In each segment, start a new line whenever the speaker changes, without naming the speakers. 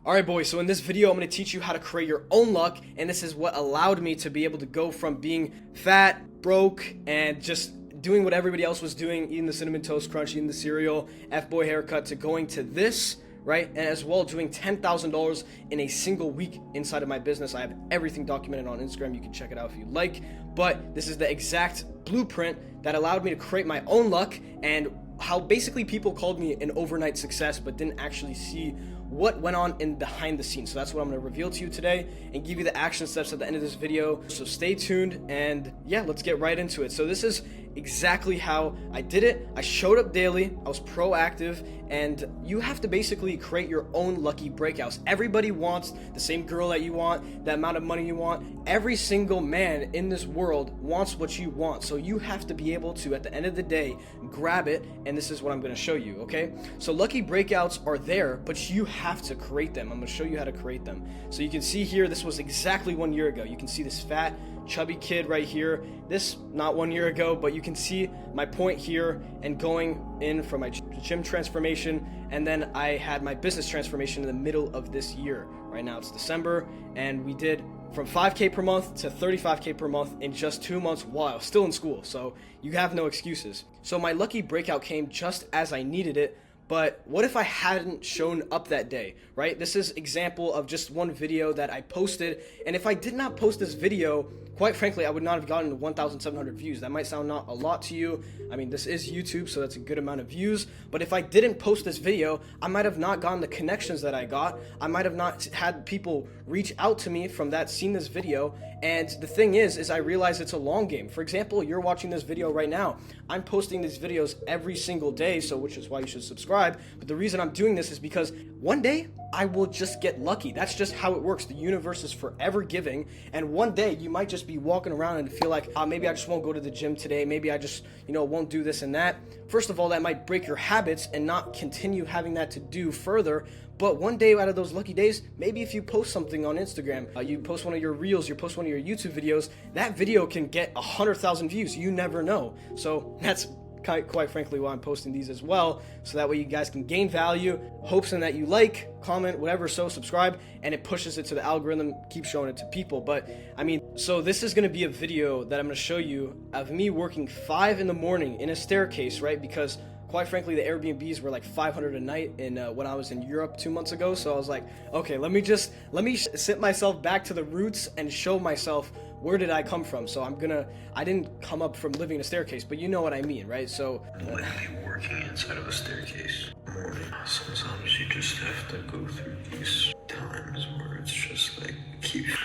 Alright boys, so in this video I'm going to teach you how to create your own luck, and this is what allowed me to be able to go from being fat, broke, and just doing what everybody else was doing, eating the Cinnamon Toast Crunch, eating the cereal, F-boy haircut, to going to this, right? And as well doing $10,000 in a single week inside of my business. I have everything documented on Instagram. You can check it out if you like, but this is the exact blueprint that allowed me to create my own luck, and how basically people called me an overnight success but didn't actually see what went on in behind the scenes. So that's what I'm going to reveal to you today and give you the action steps at the end of this video. So stay tuned, and yeah, let's get right into it. So this is exactly how I did it. I showed up daily, I was proactive, and you have to basically create your own lucky breakouts. Everybody wants the same girl that you want, the amount of money you want. Every single man in this world wants what you want. So you have to be able to, at the end of the day, grab it, and this is what I'm going to show you, okay? So lucky breakouts are there, but you have to create them. I'm going to show you how to create them. So you can see here, this was exactly 1 year ago. You can see this fat, chubby kid right here. This not 1 year ago, but you can see my point here, and going in from my gym transformation, and then I had my business transformation in the middle of this year. Right now it's December, and we did from 5K per month to 35K per month in just 2 months while I was still in school. So you have no excuses. So my lucky breakout came just as I needed it. But what if I hadn't shown up that day, right? This is example of just one video that I posted, and if I did not post this video, quite frankly, I would not have gotten 1,700 views. That might sound not a lot to you. I mean, this is YouTube, so that's a good amount of views. But if I didn't post this video, I might have not gotten the connections that I got. I might have not had people reach out to me from that, seen this video. And the thing is I realize it's a long game. For example, you're watching this video right now. I'm posting these videos every single day, so which is why you should subscribe. But the reason I'm doing this is because one day I will just get lucky. That's just how it works. The universe is forever giving, and one day you might just be walking around and feel like, maybe I just won't go to the gym today. Maybe I just, won't do this and that. First of all, that might break your habits and not continue having that to do further. But one day out of those lucky days, maybe if you post something on Instagram, you post one of your reels, you post one of your YouTube videos, that video can get 100,000 views. You never know. So that's quite frankly why I'm posting these as well, so that way you guys can gain value, hopes in that you like, comment, whatever, so subscribe, and it pushes it to the algorithm, keep showing it to people. But I mean, so this is going to be a video that I'm going to show you of me working 5 in the morning in a staircase, right? Because quite frankly, the Airbnbs were like 500 a night when I was in Europe 2 months ago. So I was like, okay, let me sit myself back to the roots and show myself where did I come from. So I didn't come up from living in a staircase, but you know what I mean, right? So
literally working inside of a staircase morning. Sometimes you just have to go through these times where it's just like,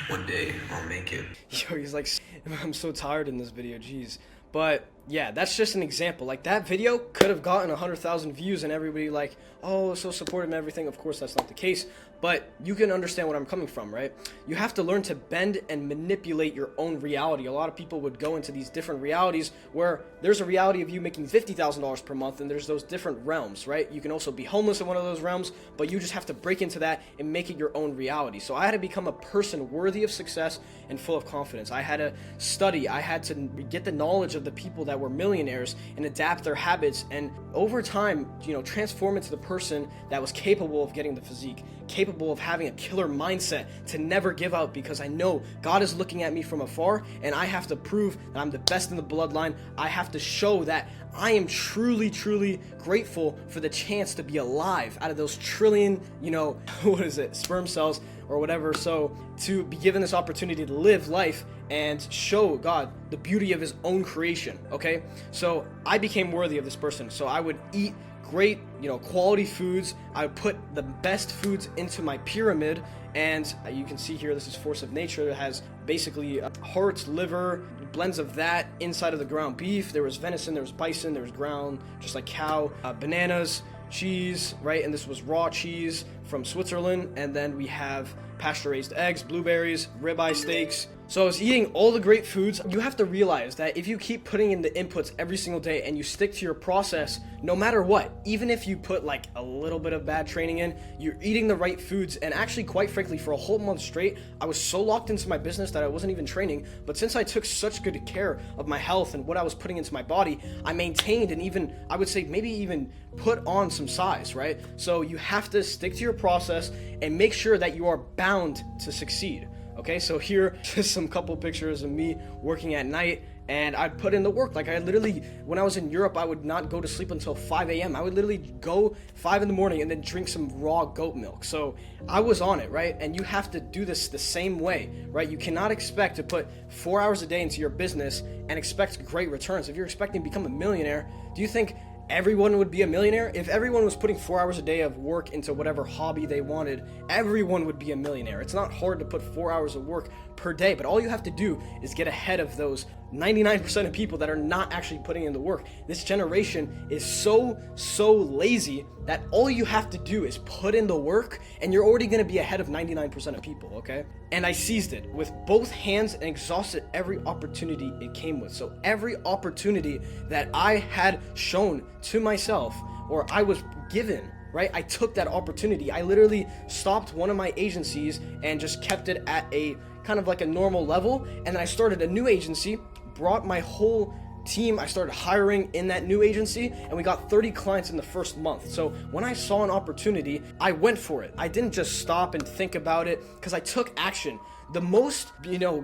one day I'll make it.
Yo, he's like, I'm so tired in this video, jeez. But yeah, that's just an example. Like, that video could have gotten 100,000 views and everybody like, oh, so supportive and everything. Of course, that's not the case, but you can understand where I'm coming from, right? You have to learn to bend and manipulate your own reality. A lot of people would go into these different realities where there's a reality of you making $50,000 per month, and there's those different realms, right? You can also be homeless in one of those realms, but you just have to break into that and make it your own reality. So I had to become a person worthy of success and full of confidence. I had to study. I had to get the knowledge of the people that were millionaires and adapt their habits, and over time, transform into the person that was capable of getting the physique, capable of having a killer mindset, to never give up, because I know God is looking at me from afar, and I have to prove that I'm the best in the bloodline. I have to show that I am truly, truly grateful for the chance to be alive out of those trillion, sperm cells or whatever. So to be given this opportunity to live life and show God the beauty of his own creation, okay? So I became worthy of this person. So I would eat great, quality foods. I would put the best foods into my pyramid, and you can see here, this is Force of Nature. It has basically heart, liver, blends of that inside of the ground beef. There was venison, there was bison, there was ground, just like cow, bananas, cheese, right? And this was raw cheese from Switzerland. And then we have pasture-raised eggs, blueberries, ribeye steaks, So I was eating all the great foods. You have to realize that if you keep putting in the inputs every single day and you stick to your process, no matter what, even if you put like a little bit of bad training in, you're eating the right foods. And actually, quite frankly, for a whole month straight, I was so locked into my business that I wasn't even training. But since I took such good care of my health and what I was putting into my body, I maintained and even, I would say, maybe even put on some size, right? So you have to stick to your process and make sure that you are bound to succeed. Okay, so here, just some couple pictures of me working at night, and I'd put in the work. Like I literally, when I was in Europe, I would not go to sleep until 5 a.m. I would literally go 5 in the morning and then drink some raw goat milk. So I was on it, right? And you have to do this the same way, right? You cannot expect to put 4 hours a day into your business and expect great returns. If you're expecting to become a millionaire, do you think everyone would be a millionaire? If everyone was putting 4 hours a day of work into whatever hobby they wanted, everyone would be a millionaire. It's not hard to put 4 hours of work per day, but all you have to do is get ahead of those 99% of people that are not actually putting in the work. This generation is so lazy that all you have to do is put in the work and you're already going to be ahead of 99% of people, okay? And I seized it with both hands and exhausted every opportunity it came with. So every opportunity that I had shown to myself or I was given, right? I took that opportunity. I literally stopped one of my agencies and just kept it at a kind of like a normal level. And then I started a new agency, brought my whole team. I started hiring in that new agency and we got 30 clients in the first month. So when I saw an opportunity, I went for it. I didn't just stop and think about it because I took action. The most,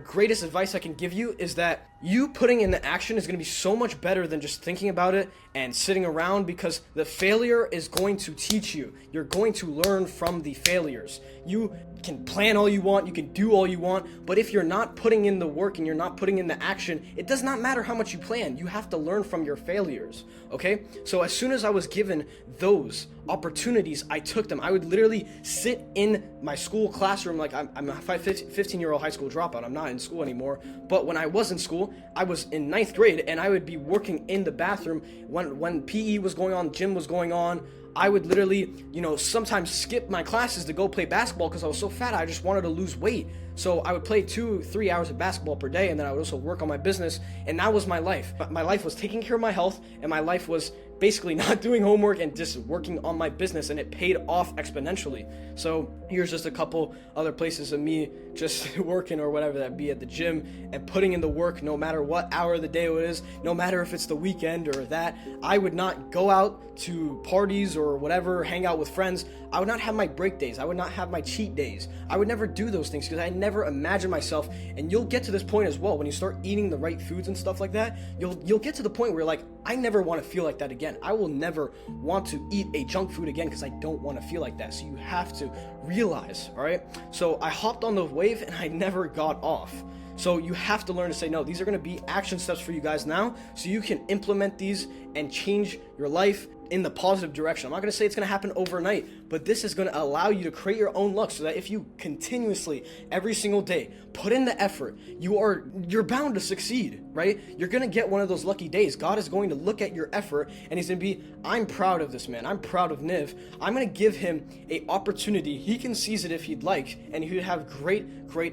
greatest advice I can give you is that you putting in the action is going to be so much better than just thinking about it and sitting around, because the failure is going to teach you. You're going to learn from the failures. You can plan all you want, you can do all you want, but if you're not putting in the work and you're not putting in the action, it does not matter how much you plan. You have to learn from your failures, okay? So as soon as I was given those opportunities, I took them. I would literally sit in my school classroom, like I'm a 15-year-old high school dropout. I'm not in school anymore, but when I was in school, I was in 9th grade and I would be working in the bathroom when PE was going on, gym was going on. I would literally, sometimes skip my classes to go play basketball because I was so fat. I just wanted to lose weight. So I would play 2-3 hours of basketball per day, and then I would also work on my business, and that was my life. But my life was taking care of my health, and my life was basically not doing homework and just working on my business, and it paid off exponentially. So here's just a couple other places of me just working or whatever that be at the gym and putting in the work no matter what hour of the day it is, no matter if it's the weekend or that. I would not go out to parties or whatever, hang out with friends. I would not have my break days. I would not have my cheat days. I would never do those things because I never imagined myself. And you'll get to this point as well when you start eating the right foods and stuff like that. You'll get to the point where you're like, I never want to feel like that again. I will never want to eat a junk food again because I don't want to feel like that. So you have to realize, all right? So I hopped on the wave and I never got off. So you have to learn to say no. These are going to be action steps for you guys now so you can implement these and change your life in the positive direction. I'm not going to say it's going to happen overnight, but this is going to allow you to create your own luck so that if you continuously, every single day, put in the effort, you're bound to succeed, right? You're going to get one of those lucky days. God is going to look at your effort and he's going to be, I'm proud of this man. I'm proud of Niv. I'm going to give him a opportunity. He can seize it if he'd like, and he would have great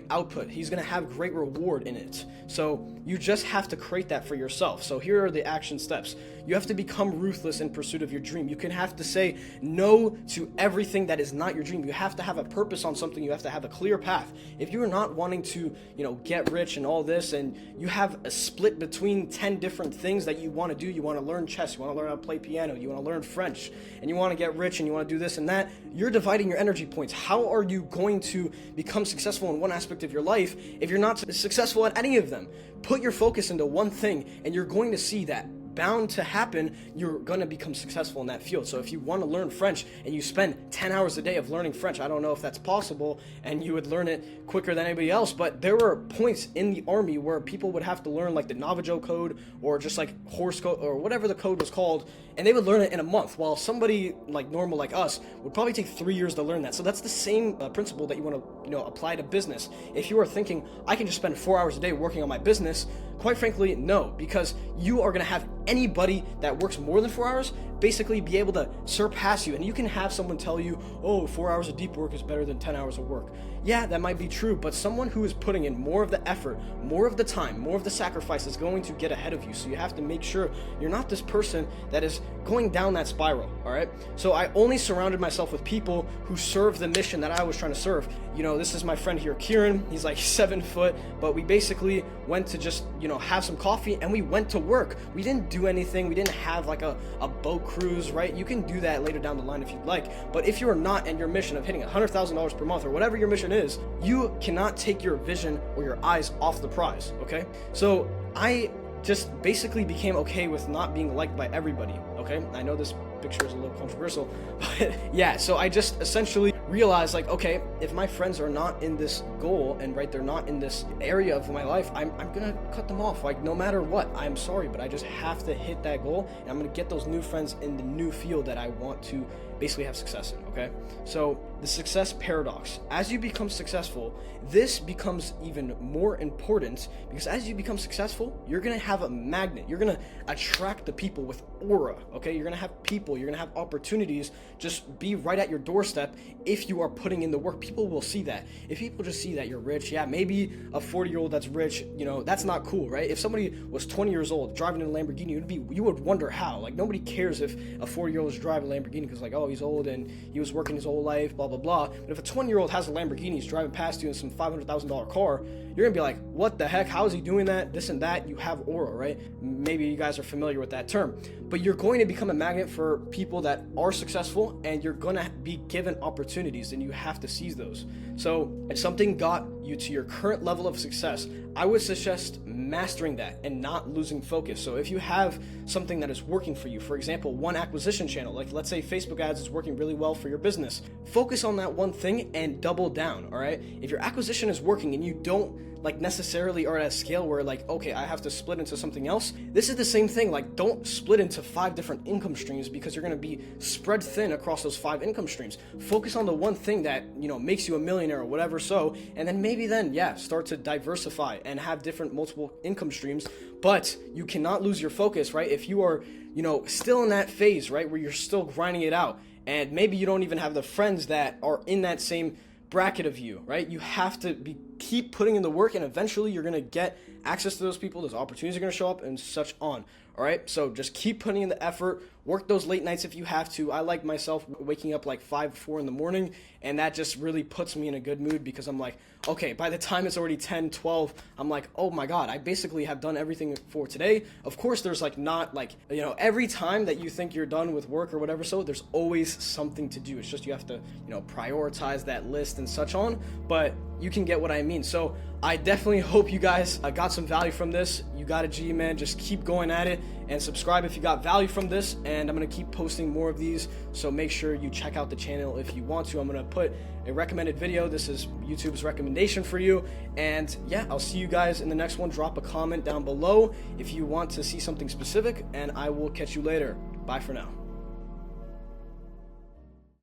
output. He's going to have great reward in it. So you just have to create that for yourself. So here are the action steps. You have to become ruthless in pursuit of your dream. You can have to say no to everything that is not your dream. You have to have a purpose on something. You have to have a clear path. If you're not wanting to, get rich and all this, and you have a split between 10 different things that you want to do, you want to learn chess, you want to learn how to play piano, you want to learn French, and you want to get rich and you want to do this and that, you're dividing your energy points. How are you going to become successful in one aspect of your life if you're not successful at any of them? Put your focus into one thing and you're going to see that bound to happen. You're going to become successful in that field. So if you want to learn French and you spend 10 hours a day of learning French, I don't know if that's possible and you would learn it quicker than anybody else, but there were points in the army where people would have to learn like the Navajo code or just like Horse code or whatever the code was called, and they would learn it in a month, while somebody like normal like us would probably take 3 years to learn that. So that's the same principle that you want to apply to business. If you are thinking I can just spend 4 hours a day working on my business, quite frankly, no, because you are going to have anybody that works more than 4 hours basically be able to surpass you. And you can have someone tell you, oh, 4 hours of deep work is better than 10 hours of work. Yeah, that might be true, but someone who is putting in more of the effort, more of the time, more of the sacrifice is going to get ahead of you. So you have to make sure you're not this person that is going down that spiral, all right? So I only surrounded myself with people who serve the mission that I was trying to serve. You know, this is my friend here, Kieran. He's like 7 foot, but we basically went to just, you know, have some coffee and we went to work. We didn't do anything. We didn't have like a boat cruise, right? You can do that later down the line if you'd like. But if you're not in your mission of hitting $100,000 per month or whatever your mission is, you cannot take your vision or your eyes off the prize, okay? So I just basically became okay with not being liked by everybody, okay? I know this picture is a little controversial, but yeah, so I just essentially realized, like, okay, if my friends are not in this goal and right, they're not in this area of my life, I'm gonna cut them off. Like, no matter what, I'm sorry, but I just have to hit that goal, and I'm gonna get those new friends in the new field that I want to basically have success in, okay? So the success paradox. As you become successful, this becomes even more important, because as you become successful, you're gonna have a magnet. You're gonna attract the people with aura, okay? You're gonna have people, you're gonna have opportunities just be right at your doorstep if you are putting in the work. People will see that. If people just see that you're rich, yeah, maybe a 40-year-old that's rich, you know, that's not cool, right? If somebody was 20 years old driving in a Lamborghini, you would wonder how. Like, nobody cares if a 40-year-old is driving a Lamborghini because, like, oh, he's old and he was working his whole life, blah, blah, blah. But if a 20-year-old has a Lamborghini, he's driving past you in some $500,000 car, you're gonna be like, what the heck? How is he doing that? This and that. You have aura, right? Maybe you guys are familiar with that term. But you're going to become a magnet for people that are successful, and you're gonna be given opportunities, and you have to seize those. So if something got you to your current level of success, I would suggest mastering that and not losing focus. So if you have something that is working for you, for example, one acquisition channel, like let's say Facebook ads is working really well for your business, focus on that one thing and double down, all right? If your acquisition is working and you don't like necessarily are at a scale where like, okay, I have to split into something else, this is the same thing. Like, don't split into 5 different income streams, because you're going to be spread thin across those 5 income streams. Focus on the one thing that, you know, makes you a millionaire or whatever. So, and then maybe then, yeah, start to diversify and have different multiple income streams. But you cannot lose your focus, right? If you are, you know, still in that phase, right, where you're still grinding it out, and maybe you don't even have the friends that are in that same bracket of you, right? You have to keep putting in the work, and eventually you're going to get access to those people. Those opportunities are going to show up and such on. All right, so just keep putting in the effort. Work those late nights if you have to. I like myself waking up like 5, 4 in the morning, and that just really puts me in a good mood, because I'm like, okay, by the time it's already 10, 12, I'm like, oh my God, I basically have done everything for today. Of course, there's like not like, you know, every time that you think you're done with work or whatever, so there's always something to do. It's just you have to, you know, prioritize that list and such on, but you can get what I mean. So I definitely hope you guys got some value from this. You got a G, man. Just keep going at it, and subscribe if you got value from this. And I'm going to keep posting more of these, so make sure you check out the channel if you want to. I'm going to put a recommended video. This is YouTube's recommendation for you. And yeah, I'll see you guys in the next one. Drop a comment down below if you want to see something specific, and I will catch you later. Bye for now.